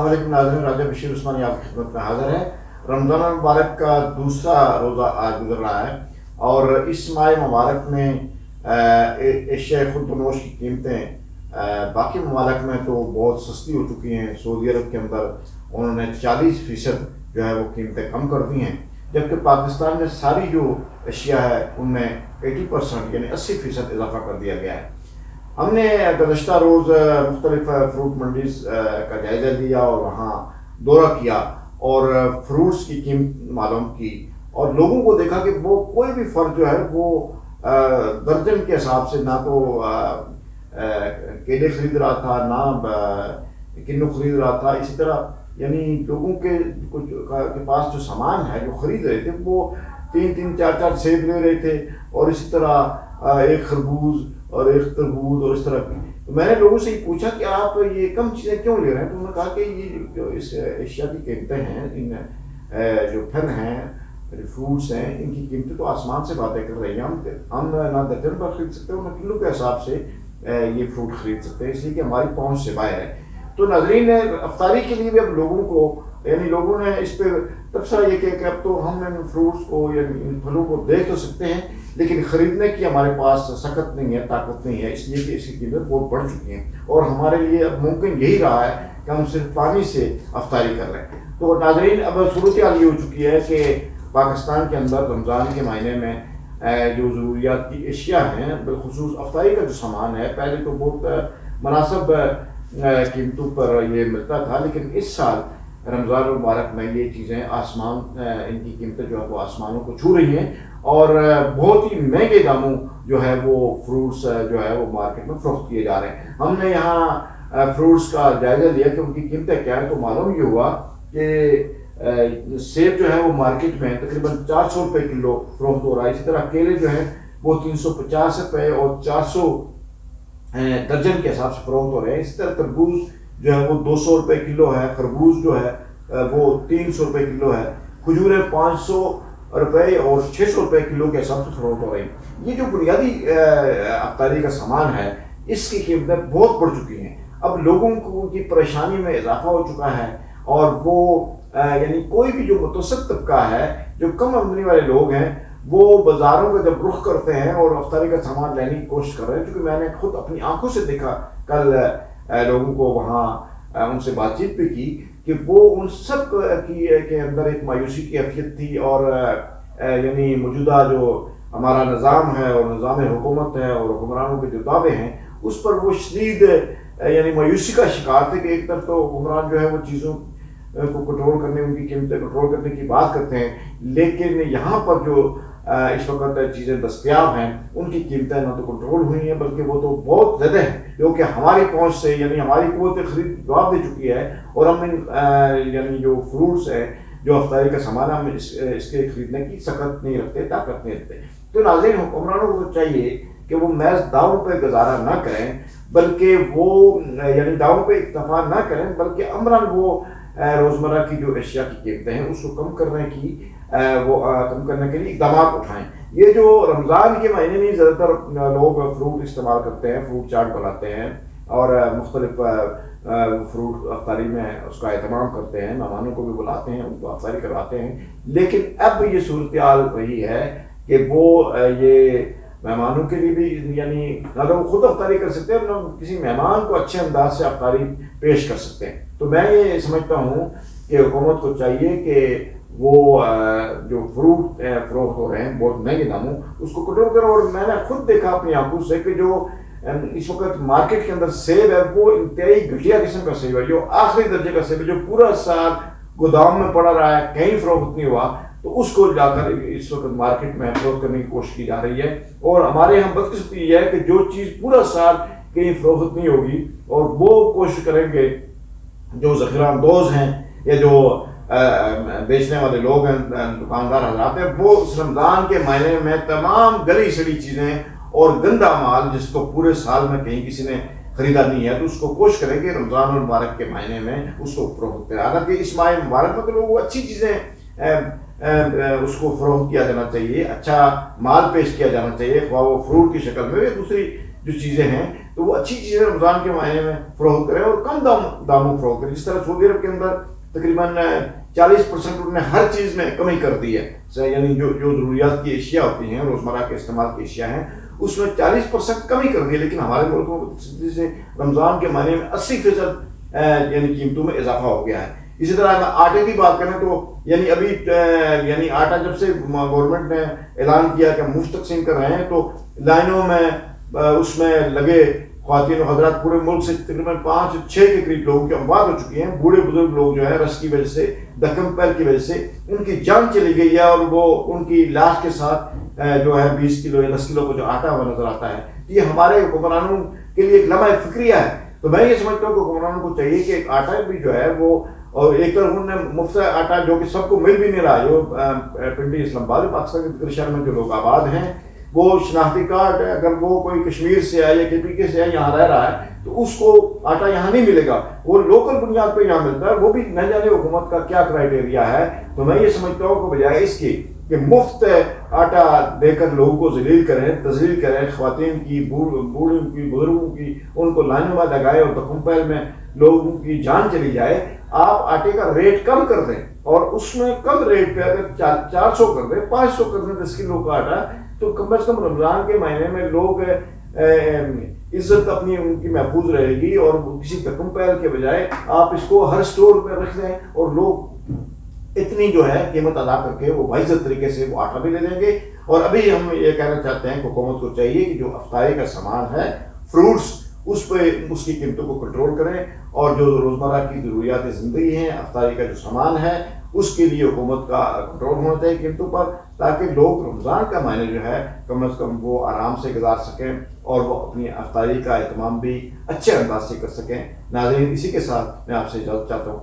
अस्सलाम नाज़रीन, राजा बशीर उस्मानी आपकी खिदमत में हाज़िर है। रमज़ान मुबारक का दूसरा रोज़ा आज गुजर रहा है और इस माह मुबारक में एशिया खुर्दनोश की कीमतें बाकी ममालिक में तो बहुत सस्ती हो चुकी हैं। सऊदी अरब के अंदर उन्होंने 40% जो है वो कीमतें कम कर दी हैं, जबकि पाकिस्तान में सारी जो अशिया है उनमें 80% यानी 80% इजाफा कर दिया गया है। हमने गुज़श्ता रोज़ मुख्तलिफ फ्रूट मंडीज़ का जायज़ा लिया और वहाँ दौरा किया और फ्रूट्स की कीमत मालूम की और लोगों को देखा कि वो कोई भी फ़र्क जो है वो दर्जन के हिसाब से ना तो केले ख़रीद रहा था, ना किन्नू ख़रीद रहा था। इसी तरह यानी लोगों के पास जो सामान है जो ख़रीद रहे थे वो 3-3, 4-4 सेब ले रहे थे और इसी तरह एक खरबूज और एक तरबूज और इस तरह की। तो मैंने लोगों से ये पूछा कि आप ये कम चीज़ें क्यों ले रहे हैं, तो उन्होंने कहा कि ये जो इस एशिया की कीमतें हैं, इन जो फल हैं, जो फ्रूट्स हैं, इनकी कीमतें तो आसमान से बातें कर रही हैं। हम ना दर्जन पर ख़रीद सकते हैं, ना किलो के हिसाब से ये फ्रूट ख़रीद सकते हैं, इसलिए कि हमारी पहुँच से बाहर है। तो नाज़रीन, अफ्तारी के लिए भी अब लोगों को यानी लोगों ने इस पर तबसरा ये किया कि अब तो हम इन फ्रूट्स को यानी इन फलों को देख तो सकते हैं, लेकिन ख़रीदने की हमारे पास सख्त नहीं है, ताकत नहीं है, इसलिए कि इसकी कीमत बहुत बढ़ चुकी है और हमारे लिए अब मुमकिन यही रहा है कि हम सिर्फ पानी से अफ्तारी कर रहे हैं। तो नाज़रीन, अब सूरत हाल ये हो चुकी है कि पाकिस्तान के अंदर रमज़ान के महीने में जो ज़रूरियात की अशिया हैं, बिलखुसूस अफ्तारी का जो सामान है, पहले तो बहुत मुनासिब कीमतों पर ये मिलता था, लेकिन इस साल रमज़ान मुबारक में ये चीज़ें आसमान इनकी कीमतें जो है वो आसमानों को छू रही हैं और बहुत ही महंगे दामों जो है वो फ्रूट्स जो है वो मार्केट में फ़रोख्त किए जा रहे हैं। हमने यहाँ फ्रूट्स का जायज़ा लिया कि उनकी कीमतें क्या है, तो मालूम ये हुआ कि सेब जो है वो मार्केट में तकरीबन 400 रुपये किलो फ़रोख्त हो रहा है। इसी तरह केले जो हैं वो 350 रुपये और 400 दर्जन के हिसाब से फ़रोख्त हो रहे हैं। इसी तरह तरबूज जो है वो 200 रुपये किलो है, खरबूज जो है वो 300 रुपये किलो है, खजूरें 500 रुपये और 600 रुपये किलो के हिसाब से फ़रोख्त हो रही हैं। ये जो बुनियादी अफ्तारी का सामान है, इसकी कीमतें बहुत बढ़ चुकी हैं। अब लोगों को उनकी परेशानी में इजाफा हो चुका है और वो यानी कोई भी जो मुतवस्सित तबका है, जो कम आमदनी वाले लोग हैं, वो बाज़ारों का जब रुख करते हैं और अफ्तारी का सामान लेने की कोशिश कर रहे हैं, क्योंकि मैंने खुद अपनी आंखों से देखा, कल लोगों को वहाँ उनसे बातचीत भी की कि वो उन सब की के अंदर एक मायूसी की कैफियत थी और यानी मौजूदा जो हमारा निज़ाम है और निज़ाम हुकूमत है और हुक्मरानों के जो दावे हैं उस पर वो शदीद यानी मायूसी का शिकार थे कि एक तरफ तो हुक्मरान जो है वो चीज़ों को कंट्रोल करने, उनकी कीमतें कंट्रोल करने की बात करते हैं, लेकिन यहाँ पर जो इस वक्त चीज़ें दस्तयाब हैं उनकी कीमतें ना तो कंट्रोल हुई हैं बल्कि वो तो बहुत ज़्यादा हैं, जो कि हमारी पहुंच से यानी हमारी क़ुव्वत ख़रीद जवाब दे चुकी है और हम इन यानी जो फ्रूट्स हैं, जो अफ्तारी का सामान, हम इसके ख़रीदने की सख्त नहीं रखते, ताकत नहीं रखते। तो नाज़रीन, हुक्मरानों को चाहिए कि वो महज दावों पर गुजारा ना करें, बल्कि वो यानी दावों पर इक्तफा ना करें, बल्कि अमरन वो रोज़मर्रा की जो अशिया की कीमतें हैं उसको कम करने की कम करने के लिए इक़दाम उठाएं। ये जो रमज़ान के महीने में ज़्यादातर लोग फ्रूट इस्तेमाल करते हैं, फ्रूट चाट बनाते हैं और मुख्तलिफ फ्रूट अफ्तारी में उसका एहतमाम करते हैं, मेहमानों को भी बुलाते हैं, उनको अफ्तारी करवाते हैं। लेकिन अब ये सूरत हाल वही है कि वो ये मेहमानों के लिए भी यानी ना तो खुद अफ्तारी कर सकते हैं, ना किसी मेहमान को अच्छे अंदाज से अफ्तारी पेश कर सकते हैं। तो मैं ये समझता हूँ कि हुकूमत को चाहिए कि वो जो फ्रूट फ़रोख्त हो रहे हैं बहुत महंगे दामों, उसको कंट्रोल करो। और मैंने खुद देखा अपनी आंखों से कि जो इस वक्त मार्केट के अंदर सेब है वो इंतहाई घटिया किस्म का सेब है, जो आखिरी दर्जे का सेब है, जो पूरा साल गोदाम में पड़ा रहा है, कहीं फ़रोख्त नहीं हुआ, तो उसको जाकर इस वक्त मार्केट में फ़रोख्त करने की कोशिश की जा रही है। और हमारे यहाँ बदकिस्मती ये है कि जो चीज़ पूरा साल कहीं फ़रोख्त नहीं होगी और वो कोशिश करेंगे जो ज़ख़ीरा अंदोज़ हैं या जो बेचने वाले लोग हैं, दुकानदार हज़रात हैं, वो रमज़ान के महीने में तमाम गली सड़ी चीज़ें और गंदा माल जिसको पूरे साल में कहीं किसी ने ख़रीदा नहीं है, तो उसको कोशिश करेंगे रमज़ान मुबारक के महीने में उसको फ़रोख्त करें। हालांकि इस माह मुबारक में तो लोगों को अच्छी चीज़ें उसको फ़रोख्त किया जाना चाहिए, अच्छा माल पेश किया जाना चाहिए, ख्वाह वो फ्रूट की शक्ल में या दूसरी जो चीज़ें हैं। تو وہ اچھی چیزیں رمضان کے مہینے میں فروخت کریں اور کم داموں فروخت کریں. جس طرح سعودی عرب کے اندر تقریباً 40% انہوں نے ہر چیز میں کمی کر دی ہے، یعنی جو ضروریات کی اشیاء ہوتی ہیں، روزمرہ کے استعمال کی اشیاء ہیں، اس میں 40% کمی کر دی ہے. لیکن ہمارے ملکوں میں سے رمضان کے مہینے میں 80% یعنی قیمتوں میں اضافہ ہو گیا ہے. اسی طرح اگر آٹے کی بات کریں تو یعنی ابھی یعنی آٹا جب سے گورنمنٹ نے اعلان کیا کہ مفت تقسیم کر رہے ہیں تو لائنوں میں اس میں لگے خواتین و حضرات پورے ملک سے تقریباً 5-6 کے قریب لوگوں کی اموات ہو چکی ہیں. بوڑھے بزرگ لوگ جو ہے رس کی وجہ سے، دکم پیر کی وجہ سے ان کی جان چلی گئی ہے، اور وہ ان کی لاش کے ساتھ جو ہے 20 کلو یا 10 کلو کا جو آٹا ہوا نظر آتا ہے. یہ ہمارے حکمرانوں کے لیے ایک لمحہ فکریہ ہے. تو میں یہ سمجھتا ہوں کہ حکمرانوں کو چاہیے کہ ایک آٹا بھی جو ہے وہ، اور ایک طرف انہوں نے مفت آٹا جو کہ سب کو مل بھی نہیں رہا، جو پنڈی اسلام آباد پاکستان کے دیگر شہر میں جو لوگ آباد ہیں، وہ شناختی کارڈ اگر وہ کوئی کشمیر سے ہے یا KPK سے ہے، یہاں رہ رہا ہے، تو اس کو آٹا یہاں نہیں ملے گا، وہ لوکل بنیاد پہ یہاں ملتا ہے. وہ بھی نہ جانے حکومت کا کیا کرائیٹیریا ہے. تو میں یہ سمجھتا ہوں کہ بجائے اس کی کہ مفت آٹا دے کر لوگوں کو ذلیل کریں، تذلیل کریں، خواتین کی، بوڑھوں کی، بزرگوں کی، ان کو لائنوں میں لگائے اور دکم پیر میں لوگوں کی جان چلی جائے. آپ آٹے کا ریٹ کم کر دیں، اور اس میں کم ریٹ پہ اگر 400 کر دیں، 500 کر دیں 10 کلو کا آٹا، تو کم از کم رمضان کے مہینے میں لوگ عزت اپنی ان کی محفوظ رہے گی. اور کسی دکم پیر کے بجائے آپ اس کو ہر سٹور پہ رکھ دیں، اور لوگ اتنی جو ہے قیمت ادا کر کے وہ باعزت طریقے سے وہ آٹا بھی لے لیں گے. اور ابھی ہم یہ کہنا چاہتے ہیں کہ حکومت کو چاہیے کہ جو افطاری کا سامان ہے، فروٹس، اس پہ اس کی قیمتوں کو کنٹرول کریں، اور جو روزمرہ کی ضروریات زندگی ہیں، افطاری کا جو سامان ہے، اس کے لیے حکومت کا کنٹرول ہونا چاہیے قیمتوں پر، تاکہ لوگ رمضان کا مہینہ جو ہے کم از کم وہ آرام سے گزار سکیں اور وہ اپنی افطاری کا اہتمام بھی اچھے انداز سے کر سکیں. ناظرین، اسی کے ساتھ میں آپ سے اجازت چاہتا ہوں.